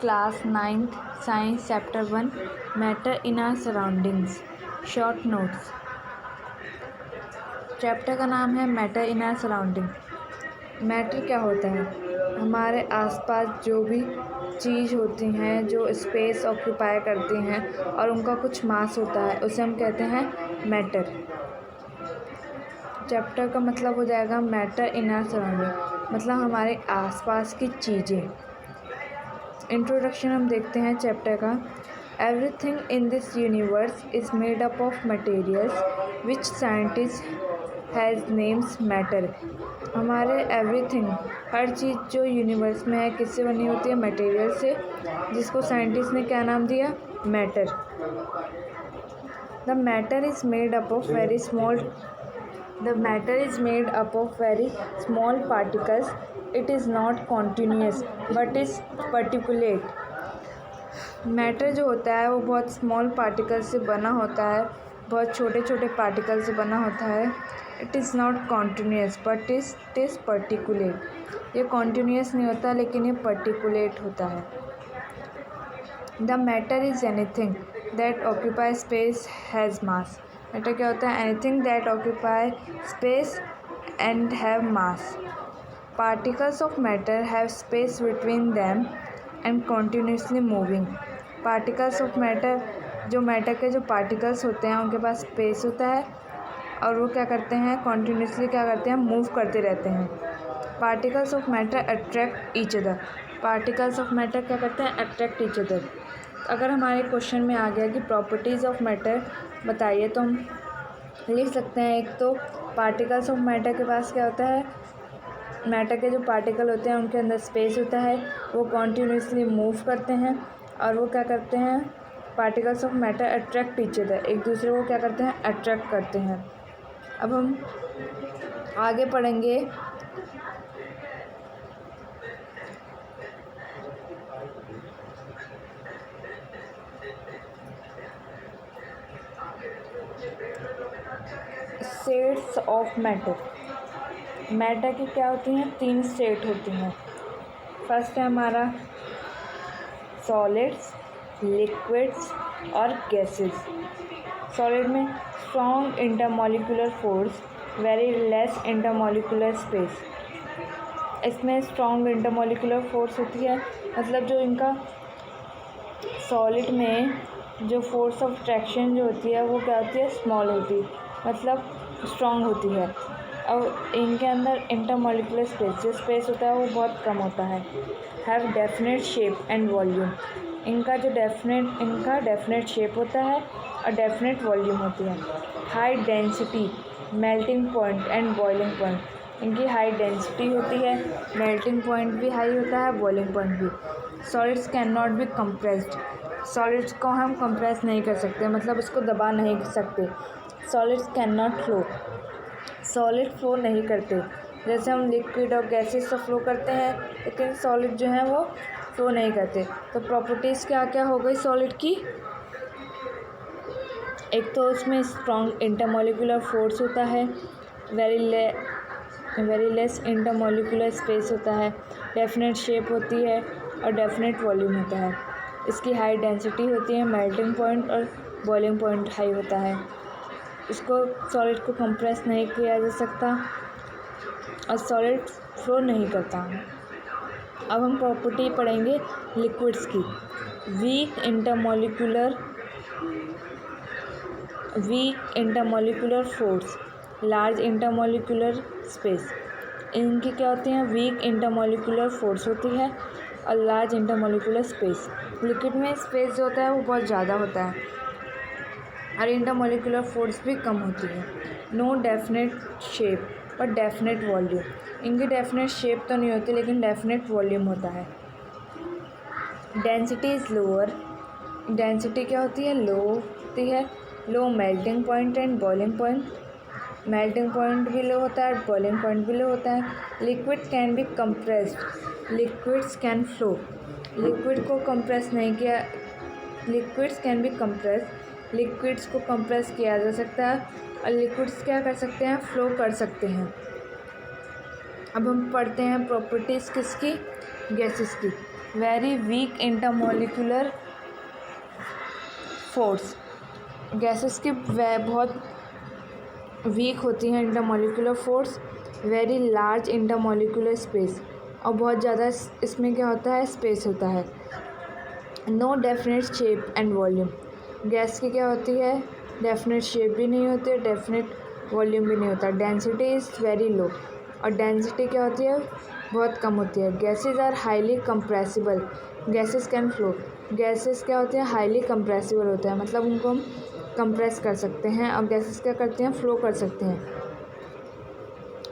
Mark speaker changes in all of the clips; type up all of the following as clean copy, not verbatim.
Speaker 1: Class 9th science chapter 1 matter in our surroundings short notes. Chapter का नाम है matter in our surrounding. Matter क्या होता है? हमारे आसपास जो भी चीज़ होती हैं जो स्पेस ऑक्यूपाई करती हैं और उनका कुछ मास होता है उसे हम कहते हैं मैटर। चैप्टर का मतलब हो जाएगा मैटर इन आवर सराउंडिंग, मतलब हमारे आसपास की चीज़ें। इंट्रोडक्शन हम देखते हैं चैप्टर का। Everything in this universe is made up of materials which scientist has names matter. हमारे एवरीथिंग, हर चीज़ जो यूनिवर्स में है किससे बनी होती है? मटेरियल से, जिसको साइंटिस्ट ने क्या नाम दिया? Matter. The matter is made up of very small The matter is made up of very small particles. It is not continuous but is particulate. Matter जो होता है वो बहुत स्मॉल पार्टिकल से बना होता है, बहुत छोटे छोटे पार्टिकल से बना होता है। It is not continuous but it is particulate. ये कॉन्टीन्यूस नहीं होता लेकिन ये पर्टिकुलेट होता है। The matter is anything that occupy space has mass. Matter क्या होता है? Anything that occupy space and have mass. Particles of matter have space between them and continuously moving. Particles of matter, जो matter के जो particles होते हैं उनके पास space होता है और वो क्या करते हैं? कॉन्टीन्यूसली क्या करते हैं? मूव करते रहते हैं। Particles of matter attract each other. Particles of matter क्या करते हैं? Attract each other. अगर हमारे क्वेश्चन में आ गया कि प्रॉपर्टीज़ ऑफ मैटर बताइए तो हम लिख सकते हैं। एक तो पार्टिकल्स ऑफ मैटर के पास क्या होता है? मैटर के जो पार्टिकल होते हैं उनके अंदर स्पेस होता है, वो कॉन्टीन्यूसली मूव करते हैं और वो क्या करते हैं? Particles of matter attract each other, एक दूसरे को क्या करते हैं? अट्रैक्ट करते हैं। अब हम आगे पढ़ेंगे शेड्स ऑफ मैटर। मैटर की क्या होती हैं? 3 स्टेट होती हैं। फर्स्ट है हमारा सॉलिड्स, लिक्विड्स और गैसेस। सॉलिड में strong intermolecular force, very less intermolecular space. इसमें स्ट्रॉन्ग इंटरमॉलिक्यूलर फोर्स होती है, मतलब जो इनका सॉलिड में जो फोर्स ऑफ अट्रैक्शन जो होती है वो क्या होती है? स्मॉल होती है, मतलब स्ट्रॉन्ग होती है। और इनके अंदर इंटरमॉलिक्यूलर स्पेस, जो स्पेस होता है वो बहुत कम होता है। Have definite shape and volume. इनका डेफिनेट शेप होता है और डेफिनेट वॉल्यूम होती है। High density, melting point and boiling point. इनकी हाई डेंसिटी होती है, मेल्टिंग पॉइंट भी हाई होता है, बॉइलिंग पॉइंट भी। Solids can not be compressed. Solids को हम कंप्रेस नहीं कर सकते, मतलब उसको दबा नहीं सकते। Solids can not flow. Solid flow नहीं करते। जैसे हम लिक्विड और गैसेस से फ्लो करते हैं लेकिन सॉलिड जो है वो फ्लो नहीं करते। तो प्रॉपर्टीज़ क्या क्या हो गई सॉलिड की? एक तो उसमें स्ट्रॉन्ग इंटरमॉलिक्यूलर फोर्स होता है, वेरी लेस इंटरमॉलिक्यूलर स्पेस होता है, डेफिनेट शेप होती है और डेफिनेट वॉल्यूम होता है। इसकी हाई डेंसिटी होती है, मेल्टिंग पॉइंट और बॉइलिंग पॉइंट हाई होता है। इसको सॉलिड को कंप्रेस नहीं किया जा सकता और सॉलिड फ्लो नहीं करता। अब हम प्रॉपर्टी पढ़ेंगे लिक्विड्स की। Weak intermolecular force, large intermolecular space. इनकी क्या होती हैं? वीक इंटरमॉलिक्यूलर फोर्स होती है और लार्ज इंटरमॉलिक्यूलर स्पेस। लिक्विड में स्पेस जो होता है वो बहुत ज़्यादा होता है और इंटरमॉलिक्यूलर फोर्स भी कम होती है। नो डेफिनेट शेप और डेफिनेट वॉल्यूम। इनकी डेफिनेट शेप तो नहीं होती लेकिन डेफिनेट वॉल्यूम होता है। Density is lower. डेंसिटी क्या होती है? लो होती है। Low melting point and boiling point. Melting point भी लो होता है और बॉइलिंग पॉइंट भी लो होता है। Liquid can be compressed, liquids can flow. Liquid को कंप्रेस नहीं किया, liquids can be compressed. Liquids को कंप्रेस किया जा सकता है और लिक्विड्स क्या कर सकते हैं? फ्लो कर सकते हैं। अब हम पढ़ते हैं प्रॉपर्टीज़ किसकी? गैसेस की। Very weak intermolecular force. Gases की बहुत वीक होती हैं intermolecular force. Very large intermolecular space, और बहुत ज़्यादा इसमें क्या होता है, स्पेस होता है। No definite shape and volume. Gas की क्या होती है, डेफिनेट शेप भी नहीं होती है, डेफिनेट वॉल्यूम भी नहीं होता। डेंसिटी इज़ वेरी लो, और डेंसिटी क्या होती है, बहुत कम होती है। Gases are highly compressible. Gases can flow. Gases क्या होते हैं, हाईली कंप्रेसिबल होते हैं, मतलब उनको हम कंप्रेस कर सकते हैं, और गैसेस क्या करते हैं, फ्लो कर सकते हैं।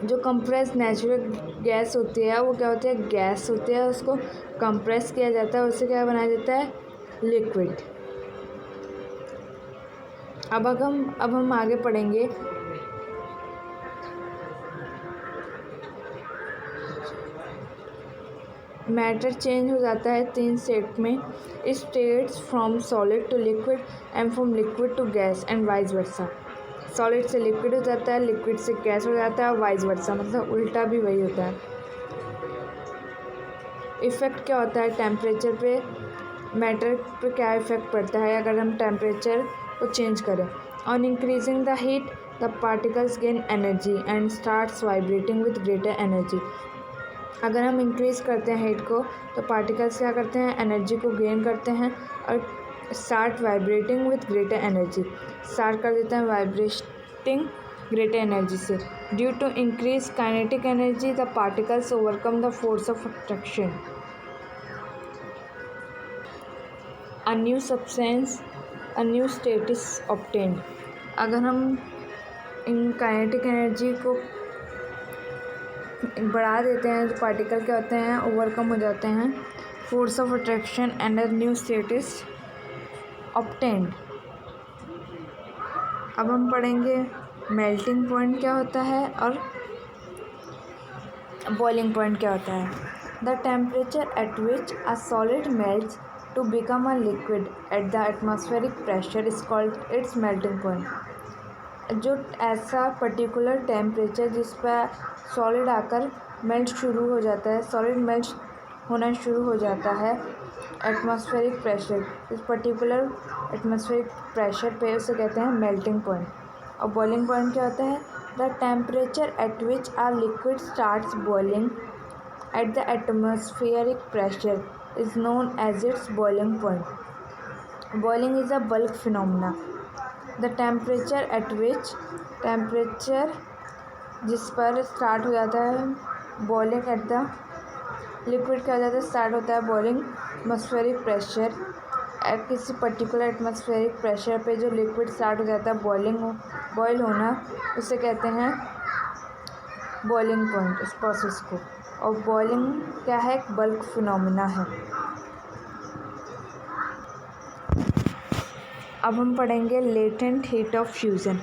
Speaker 1: जो कंप्रेस नेचुरल गैस होती है वो क्या होती है, गैस होती है, उसको कंप्रेस किया जाता है, उससे क्या बनाया जाता है, लिक्विड। अब हम आगे पढ़ेंगे मैटर चेंज हो जाता है 3 स्टेट में। States from solid to liquid and from liquid to gas and vice versa. Solid से लिक्विड हो जाता है, लिक्विड से गैस हो जाता है, और वाइस वर्सा, मतलब उल्टा भी वही होता है। इफ़ेक्ट क्या होता है टेम्परेचर पे, मैटर पे क्या इफ़ेक्ट पड़ता है अगर हम टेम्परेचर को चेंज करें। On increasing the heat the particles gain energy and starts vibrating with greater energy. अगर हम इंक्रीज़ करते हैं हीट को तो पार्टिकल्स क्या करते हैं, एनर्जी को गेन करते हैं और start vibrating with greater energy, start कर देते हैं वाइब्रेटिंग ग्रेटर एनर्जी से। Due to increase kinetic energy the particles overcome the force of attraction. A new substance, a new state is obtained. अगर हम इन काइनेटिक एनर्जी को बढ़ा देते हैं तो पार्टिकल क्या होते हैं, ओवरकम हो जाते हैं, force of attraction and a new state is obtained. अब हम पढ़ेंगे मेल्टिंग पॉइंट क्या होता है और बॉइलिंग पॉइंट क्या होता है। The temperature at which a solid melts to become a liquid at the atmospheric pressure is called its melting point. जो ऐसा पर्टिकुलर टेम्परेचर जिस पर सॉलिड आकर मेल्ट शुरू हो जाता है, सॉलिड मेल्ट होना शुरू हो जाता है एटमॉस्फेरिक प्रेशर, इस पर्टिकुलर एटमॉस्फेरिक प्रेशर पे उसे कहते हैं मेल्टिंग पॉइंट। और बॉइलिंग पॉइंट क्या होता है, the temperature at which a liquid starts boiling at the atmospheric pressure is known as its boiling point. Boiling is a bulk phenomena. The temperature at which, temperature जिस पर start हो जाता है boiling at the liquid क्या हो जाता है, start होता है बॉइलिंग एटमॉस्फेरिक प्रेशर। किसी पर्टिकुलर एटमॉस्फेरिक प्रेशर पे जो लिक्विड स्टार्ट हो जाता है बॉयल होना, उसे कहते हैं बॉइलिंग पॉइंट, इस प्रोसेस को। और बॉइलिंग क्या है, एक बल्क फिनोमिना है। अब हम पढ़ेंगे latent heat of fusion.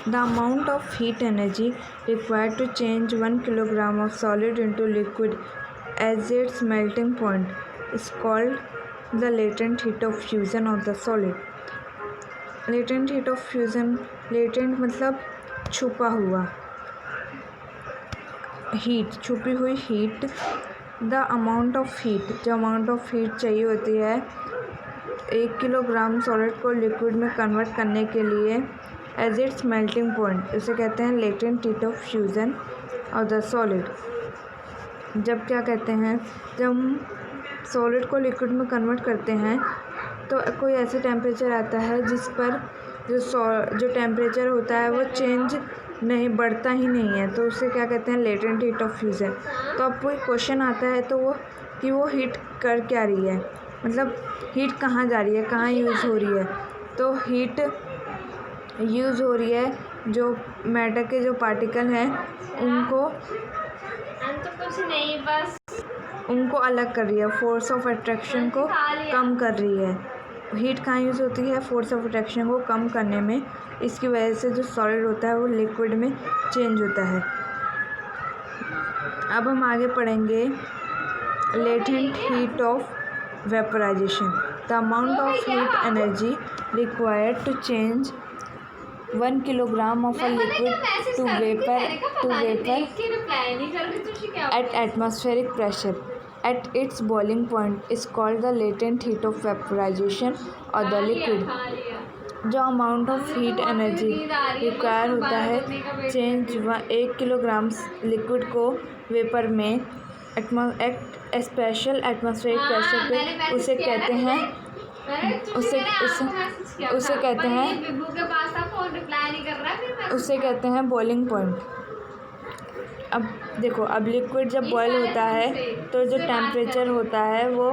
Speaker 1: The amount of heat energy required to change 1 kilogram of solid into liquid as its melting point is called the latent heat of fusion of the solid. Latent heat of fusion, latent मतलब छुपा हुआ, heat छुपी हुई heat. The amount of heat, जो amount of heat चाहिए होती है 1 kilogram solid को लिक्विड में कन्वर्ट करने के लिए एज इट्स मेल्टिंग पॉइंट, इसे कहते हैं latent heat of fusion of the solid. जब क्या कहते हैं, जब हम सॉलिड को लिक्विड में कन्वर्ट करते हैं तो कोई ऐसा टेम्परेचर आता है जिस पर जो टेम्परेचर होता है वो चेंज नहीं, बढ़ता ही नहीं है, तो उसे क्या कहते हैं, लेटेंट हीट ऑफ फ्यूज़न। तो अब कोई क्वेश्चन आता है तो वो कि वो हीट कर क्या रही है, मतलब हीट कहाँ जा रही है, कहाँ यूज़ हो रही है। तो हीट यूज़ हो रही है जो मैटर के जो पार्टिकल हैं उनको अलग कर रही है, फोर्स ऑफ अट्रैक्शन को कम कर रही है। हीट कहाँ यूज़ होती है, फोर्स ऑफ अट्रैक्शन को कम करने में। इसकी वजह से जो सॉलिड होता है वो लिक्विड में चेंज होता है। अब हम आगे पढ़ेंगे latent heat of vaporisation. The amount of heat energy required to change 1 kilogram of a liquid to vapour at atmospheric pressure at its boiling point is called the latent heat of vaporization or the liquid. जो amount of heat energy require होता है change 1 kilogram liquid को vapour में at special atmospheric pressure पे उसे कहते हैं boiling point. अब देखो, अब लिक्विड जब बॉयल होता है तो जो टेम्परेचर होता है वो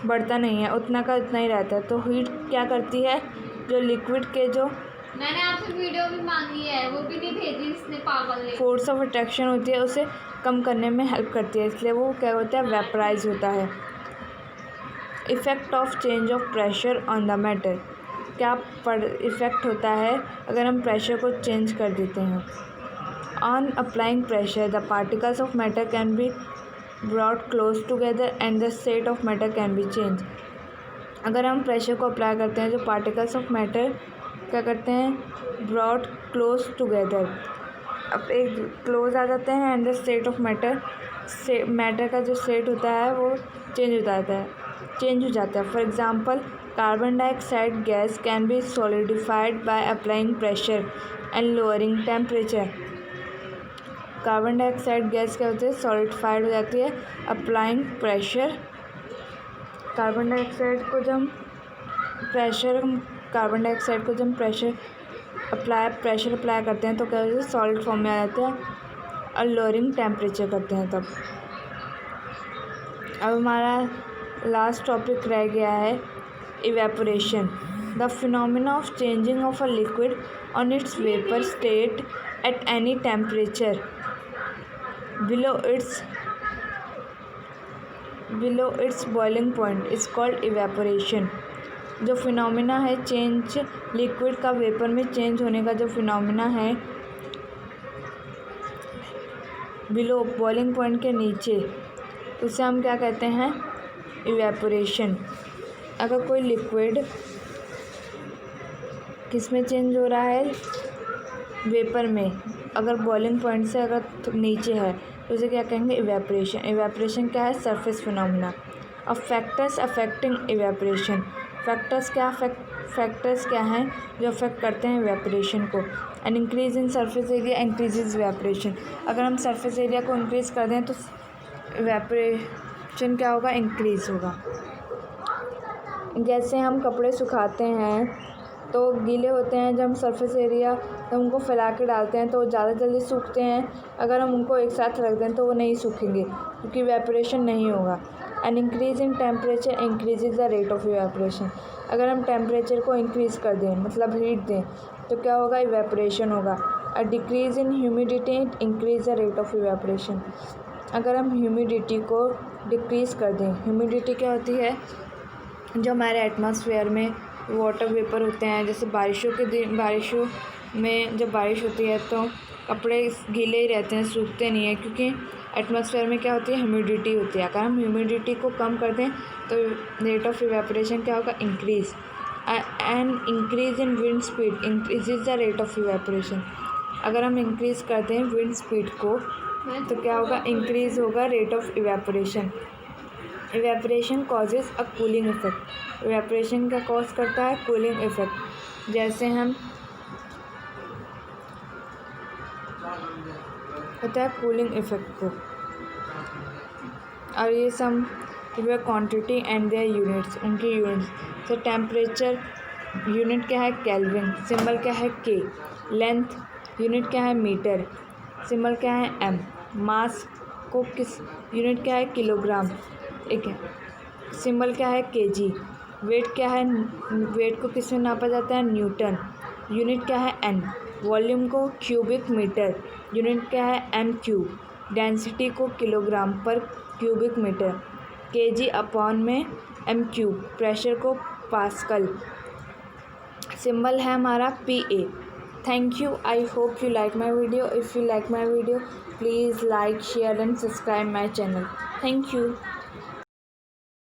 Speaker 1: बढ़ता नहीं है, उतना का उतना ही रहता है। तो हीट क्या करती है, जो लिक्विड के जो
Speaker 2: मैंने आपसे वीडियो भी मांगी है, वो भी नहीं भेजी इसने, पागल ने।
Speaker 1: फोर्स ऑफ अट्रैक्शन होती है, उसे कम करने में हेल्प करती है, इसलिए वो क्या होता है, वेपराइज होता है। Effect of change of pressure on the matter, क्या इफ़ेक्ट होता है अगर हम प्रेशर को चेंज कर देते हैं। On applying pressure the particles of matter can be brought close together and the state of matter can be change. अगर हम प्रेशर को अप्लाई करते हैं, जो पार्टिकल्स ऑफ मैटर क्या करते हैं, ब्रॉट क्लोज टुगेदर, अब एक क्लोज आ जाते हैं and the state of matter का जो स्टेट होता है वो चेंज हो जाता है। For example, carbon dioxide gas can be solidified by applying pressure and lowering temperature. Carbon dioxide gas क्या होती है, सॉलिडिफाइड हो जाती है अप्लाइंग प्रेशर। कार्बन डाइऑक्साइड को जब हम प्रेशर अप्लाई करते हैं तो क्या होता है, सॉलिड फॉर्म में आ जाते हैं और लोअरिंग टेम्परेचर करते हैं तब। अब हमारा लास्ट टॉपिक रह गया है evaporation, the phenomena of changing of a liquid on it's vapour state at any temperature below it's boiling point is called evaporation. जो फिनोमिना है चेंज, लिक्विड का वेपर में चेंज होने का जो फिनोमिना है बिलो बॉइलिंग पॉइंट के नीचे, उसे हम क्या कहते हैं, इवेपोरेशन। अगर कोई लिक्विड किस में चेंज हो रहा है, वेपर में, अगर बॉइलिंग पॉइंट से अगर नीचे है तो उसे क्या कहेंगे, इवेपोरेशन। इवेपोरेशन क्या है, सरफेस फिनोमिना। अब फैक्टर्स अफेक्टिंग इवेपोरेशन, फैक्टर्स क्या हैं जो अफेक्ट करते हैं इवेपोरेशन को। An increase in surface area increases evaporation, अगर हम सरफेस एरिया को इंक्रीज़ कर दें तो इवेपोरेशन क्या होगा, इंक्रीज़ होगा। जैसे हम कपड़े सुखाते हैं तो गीले होते हैं, जब हम सरफेस एरिया जब उनको फैला के डालते हैं तो वो ज़्यादा जल्दी सूखते हैं। अगर हम उनको एक साथ रख दें तो वो नहीं सूखेंगे क्योंकि इवेपोरेशन नहीं होगा। An increase in temperature increases the rate of evaporation, अगर हम टेम्परेचर को इंक्रीज़ कर दें, मतलब हीट दें, तो क्या होगा, इवेपोरेशन होगा। A decrease in humidity increase the rate of evaporation, अगर हम ह्यूमिडिटी को डिक्रीज़ कर दें। ह्यूमिडिटी क्या होती है, जो हमारे एटमॉस्फेयर में वाटर वेपर होते हैं, जैसे बारिशों में जब बारिश होती है तो कपड़े गीले ही रहते हैं, सूखते नहीं हैं, क्योंकि एटमॉस्फेयर में क्या होती है, ह्यूमिडिटी होती है। अगर हम ह्यूमिडिटी को कम कर दें तो रेट ऑफ इवेपोरेशन क्या होगा, increase. And increase in wind speed increases the rate of evaporation, अगर हम इंक्रीज़ कर दें विंड स्पीड को तो क्या होगा, इंक्रीज़ होगा rate of evaporation. Evaporation causes a cooling effect, evaporation का कॉज करता है कूलिंग इफेक्ट। जैसे हम होता है कूलिंग इफेक्ट को, और ये some quantity and their units, उनकी यूनिट्स। तो टेम्परेचर यूनिट क्या है, केल्विन, सिंबल क्या है के। लेंथ यूनिट क्या है, मीटर, सिंबल क्या है एम। मास को किस यूनिट क्या है, किलोग्राम, ठीक है, सिंबल क्या है केजी। वेट क्या है, वेट को किस में नापा जाता है, न्यूटन, यूनिट क्या है एन। वॉल्यूम को क्यूबिक मीटर, यूनिट क्या है एम क्यूब। डेंसिटी को किलोग्राम पर क्यूबिक मीटर, केजी अपॉन में एम क्यूब। प्रेशर को पास्कल, सिंबल है हमारा P A. Thank you. I hope you like my video. If you like my video, please like, share and subscribe my channel. Thank you.